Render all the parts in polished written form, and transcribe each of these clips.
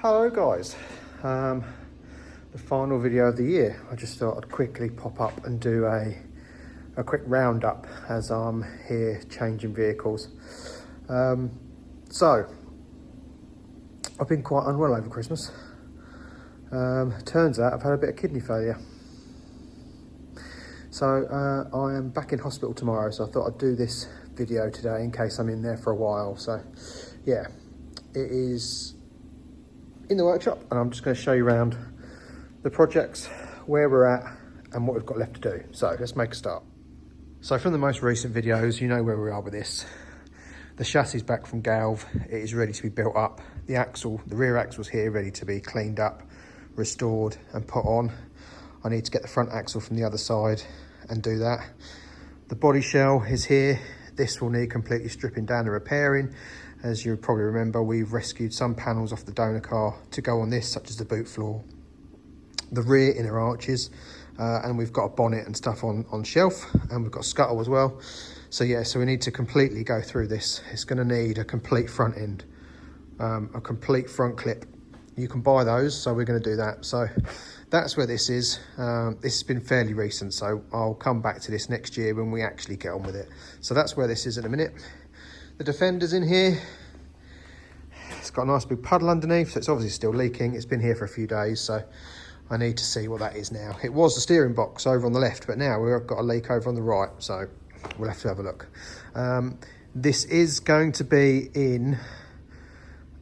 Hello guys, the final video of the year. I just thought I'd quickly pop up and do a quick roundup as I'm here changing vehicles. So I've been quite unwell over Christmas. Turns out I've had a bit of kidney failure. So I am back in hospital tomorrow, so I thought I'd do this video today in case I'm in there for a while. So yeah, it is in the workshop and I'm just going to show you around the projects, where we're at and what we've got left to do. So let's make a start. So from the most recent videos, you know where we are with this. The chassis is back from Galv, it is ready to be built up. The axle, the rear axle's here, ready to be cleaned up, restored and put on. I need to get the front axle from the other side and do that. The body shell is here. This will need completely stripping down and repairing. As you probably remember, we've rescued some panels off the donor car to go on this, such as the boot floor, the rear inner arches, and we've got a bonnet and stuff on shelf, and we've got a scuttle as well. So yeah, so we need to completely go through this. It's going to need a complete front end, a complete front clip. You can buy those, so we're going to do that. So that's where this is. This has been fairly recent, so I'll come back to this next year when we actually get on with it. So that's where this is in a minute. The Defender's in here. It's got a nice big puddle underneath, so it's obviously still leaking. It's been here for a few days, so I need to see what that is now. It was the steering box over on the left, but now we've got a leak over on the right, so we'll have to have a look. This is going to be in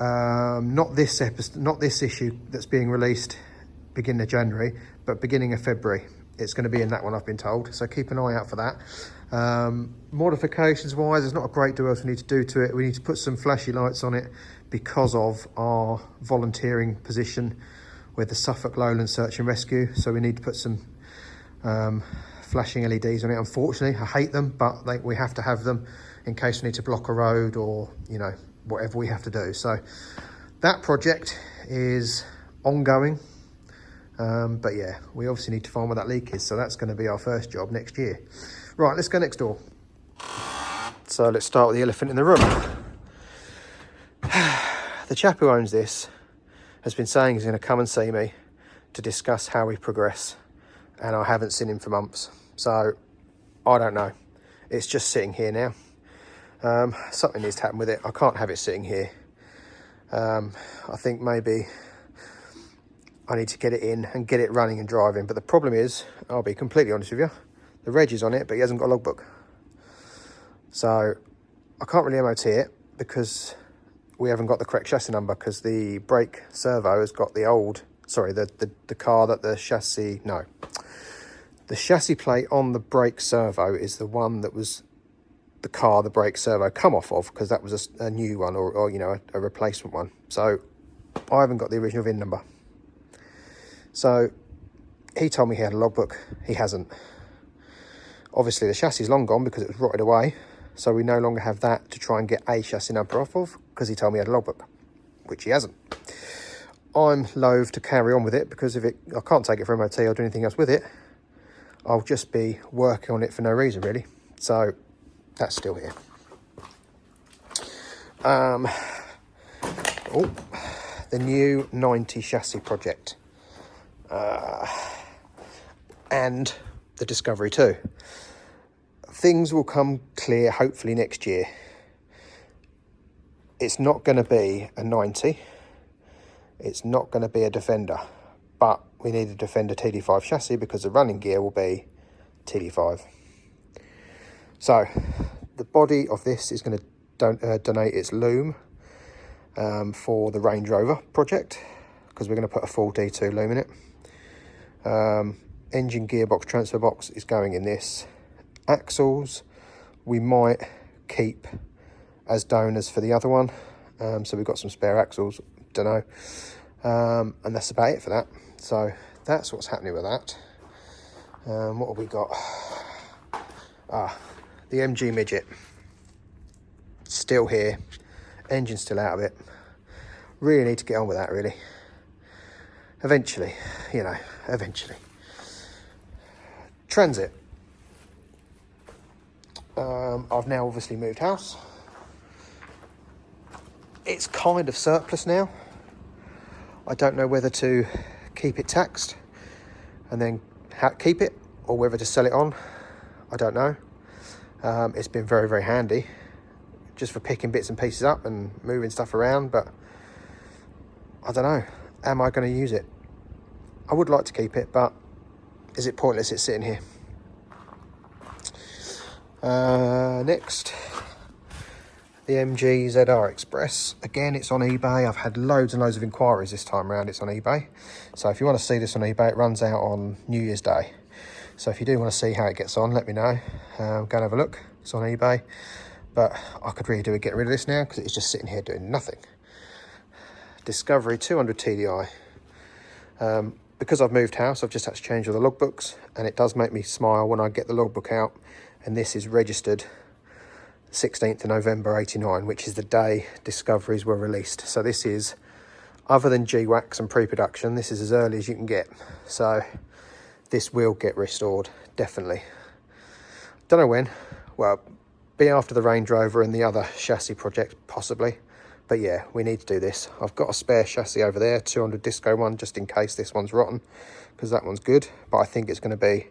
not this episode, not this issue that's being released beginning of January, but beginning of February. It's going to be in that one, I've been told, so keep an eye out for that. Modifications wise, there's not a great deal else we need to do to it. We need to put some flashy lights on it because of our volunteering position with the Suffolk Lowland Search and Rescue, so we need to put some flashing LEDs on it. Unfortunately, I hate them, but we have to have them in case we need to block a road or, you know, whatever we have to do. So that project is ongoing. But yeah, we obviously need to find where that leak is, so that's going to be our first job next year. Right, let's go next door. So let's start with the elephant in the room. The chap who owns this has been saying he's going to come and see me to discuss how we progress, and I haven't seen him for months, so I don't know. It's just sitting here now. Something needs to happen with it. I can't have it sitting here. I think maybe I need to get it in and get it running and driving. But the problem is, I'll be completely honest with you, the reg is on it, but he hasn't got a logbook. So I can't really MOT it because we haven't got the correct chassis number, because the brake servo has got the old, sorry, the car that the chassis, no. The chassis plate on the brake servo is the one that was the car the brake servo come off of, because that was a new one or you know, a replacement one. So I haven't got the original VIN number. So he told me he had a logbook. He hasn't. Obviously the chassis is long gone because it was rotted away, so we no longer have that to try and get a chassis number off of, because he told me he had a logbook, which he hasn't. I'm loath to carry on with it because I can't take it for MOT or do anything else with it. I'll just be working on it for no reason really. So that's still here. The new 90 chassis project. And the Discovery 2. Things will come clear hopefully next year. It's not going to be a 90. It's not going to be a Defender. But we need a Defender TD5 chassis because the running gear will be TD5. So the body of this is going to donate its loom for the Range Rover project, because we're going to put a full D2 loom in it. Engine gearbox transfer box is going in this. Axles we might keep as donors for the other one, so we've got some spare axles, don't know, and that's about it for that. So that's what's happening with that. What have we got? The MG midget still here, engine still out of it. Really need to get on with that really. Eventually, you know, eventually. Transit. I've now obviously moved house. It's kind of surplus now. I don't know whether to keep it taxed and then keep it, or whether to sell it on. I don't know. It's been very, very handy just for picking bits and pieces up and moving stuff around, but I don't know. Am I going to use it? I would like to keep it, but is it pointless? It's sitting here. Next, the MG ZR Express. Again, it's on eBay. I've had loads and loads of inquiries this time around. It's on eBay. So if you want to see this on eBay, it runs out on New Year's Day. So if you do want to see how it gets on, let me know. Go and have a look. It's on eBay. But I could really do with getting rid of this now because it's just sitting here doing nothing. Discovery 200 TDI. Because I've moved house, I've just had to change all the logbooks, and it does make me smile when I get the logbook out. And this is registered 16th of November 89, which is the day Discoveries were released. So this is, other than G-Wax and pre-production, this is as early as you can get. So this will get restored, definitely. Don't know when. Well, be after the Range Rover and the other chassis project, possibly. But yeah, we need to do this. I've got a spare chassis over there, 200 Disco one, just in case this one's rotten, because that one's good. But I think it's going to be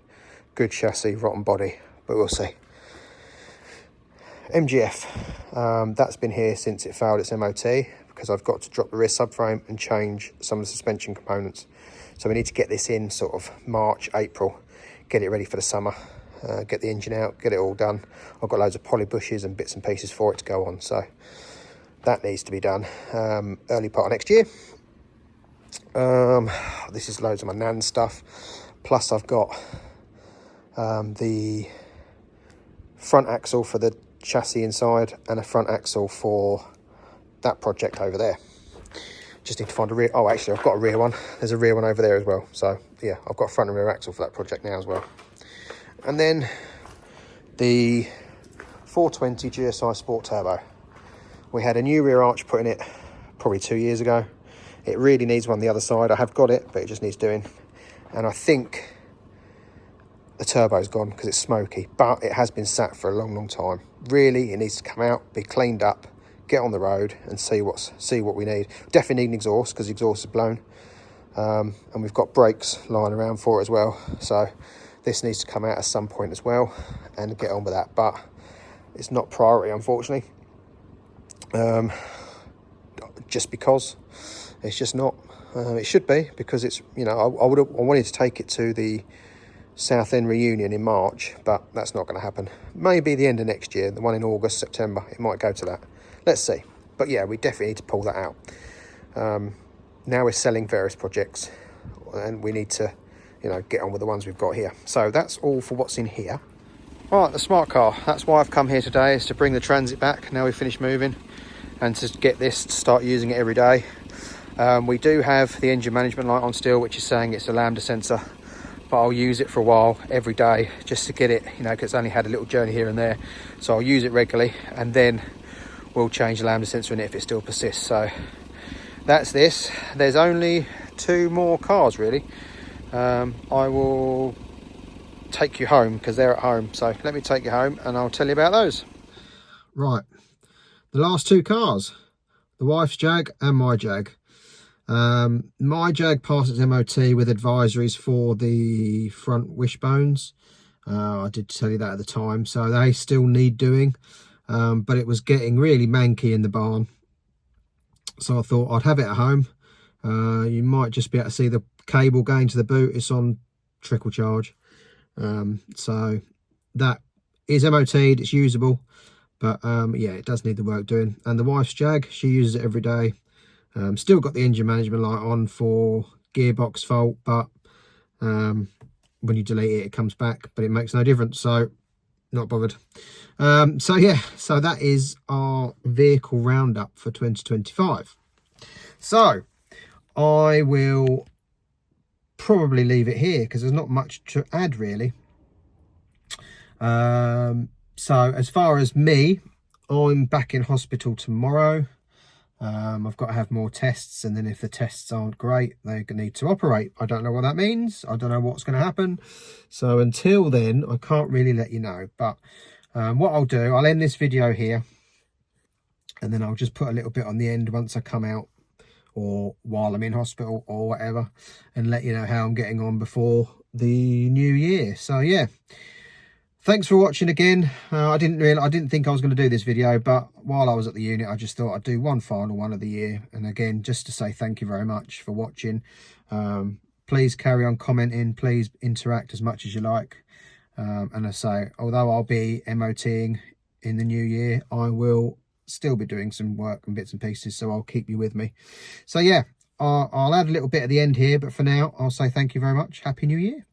good chassis, rotten body, but we'll see. MGF, that's been here since it failed its MOT, because I've got to drop the rear subframe and change some of the suspension components. So we need to get this in sort of March, April, get it ready for the summer, get the engine out, get it all done. I've got loads of poly bushes and bits and pieces for it to go on, so that needs to be done early part of next year. This is loads of my Nan stuff. Plus I've got the front axle for the chassis inside and a front axle for that project over there. Just need to find a rear. Oh, actually, I've got a rear one. There's a rear one over there as well. So yeah, I've got a front and rear axle for that project now as well. And then the 420 GSI Sport Turbo. We had a new rear arch put in it probably 2 years ago. It really needs one on the other side. I have got it, but it just needs doing. And I think the turbo's gone because it's smoky, but it has been sat for a long, long time. Really, it needs to come out, be cleaned up, get on the road and see what we need. Definitely need an exhaust because the exhaust is blown. And we've got brakes lying around for it as well. So this needs to come out at some point as well and get on with that. But it's not priority, unfortunately. Just because it's just not. It should be, because it's, you know, I wanted to take it to the South End reunion in March, but that's not going to happen. Maybe the end of next year, the one in August, September, it might go to that. Let's see. But yeah, we definitely need to pull that out. Now we're selling various projects and we need to, you know, get on with the ones we've got here. So that's all for what's in here. All right, the smart car. That's why I've come here today, is to bring the Transit back now we've finished moving, and to get this to start using it every day. We do have the engine management light on still, which is saying it's a lambda sensor, but I'll use it for a while every day just to get it, you know, because it's only had a little journey here and there. So I'll use it regularly, and then we'll change the lambda sensor in it if it still persists. So that's this. There's only 2 more cars really. I will take you home because they're at home. So let me take you home and I'll tell you about those. Right, the last 2 cars, the wife's Jag and my Jag. My Jag passed its MOT with advisories for the front wishbones. I did tell you that at the time, so they still need doing, but it was getting really manky in the barn, so I thought I'd have it at home. You might just be able to see the cable going to the boot. It's on trickle charge, so that is MOT'd, it's usable, but yeah, it does need the work doing. And the wife's Jag, she uses it every day. Still got the engine management light on for gearbox fault, but when you delete it, it comes back, but it makes no difference, so not bothered. So yeah, so that is our vehicle roundup for 2025. So I will probably leave it here because there's not much to add really. So as far as me, I'm back in hospital tomorrow. I've got to have more tests, and then if the tests aren't great, they need to operate. I don't know what that means. I don't know what's going to happen. So until then, I can't really let you know. But what I'll do, I'll end this video here, and then I'll just put a little bit on the end once I come out or while I'm in hospital or whatever, and let you know how I'm getting on before the new year. So yeah, thanks for watching again. I didn't think I was going to do this video, but while I was at the unit, I just thought I'd do one final one of the year. And again, just to say thank you very much for watching. Please carry on commenting. Please interact as much as you like. And I say, although I'll be MOTing in the new year, I will still be doing some work and bits and pieces, so I'll keep you with me. So yeah, I'll add a little bit at the end here, but for now, I'll say thank you very much. Happy New Year.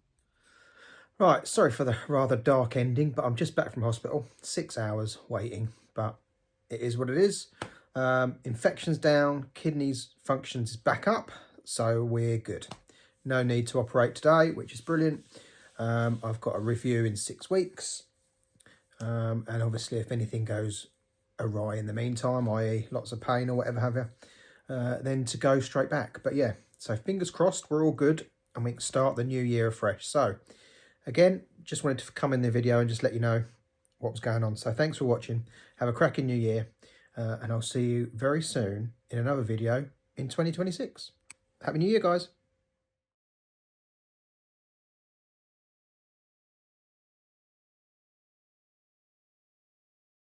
Right, sorry for the rather dark ending, but I'm just back from hospital. 6 hours waiting, but it is what it is. Infections down, kidneys functions is back up, so we're good. No need to operate today, which is brilliant. I've got a review in 6 weeks. And obviously if anything goes awry in the meantime, i.e. lots of pain or whatever have you, then to go straight back. But yeah, so fingers crossed, we're all good and we can start the new year afresh. So again, just wanted to come in the video and just let you know what was going on. So thanks for watching. Have a cracking new year. And I'll see you very soon in another video in 2026. Happy New Year, guys.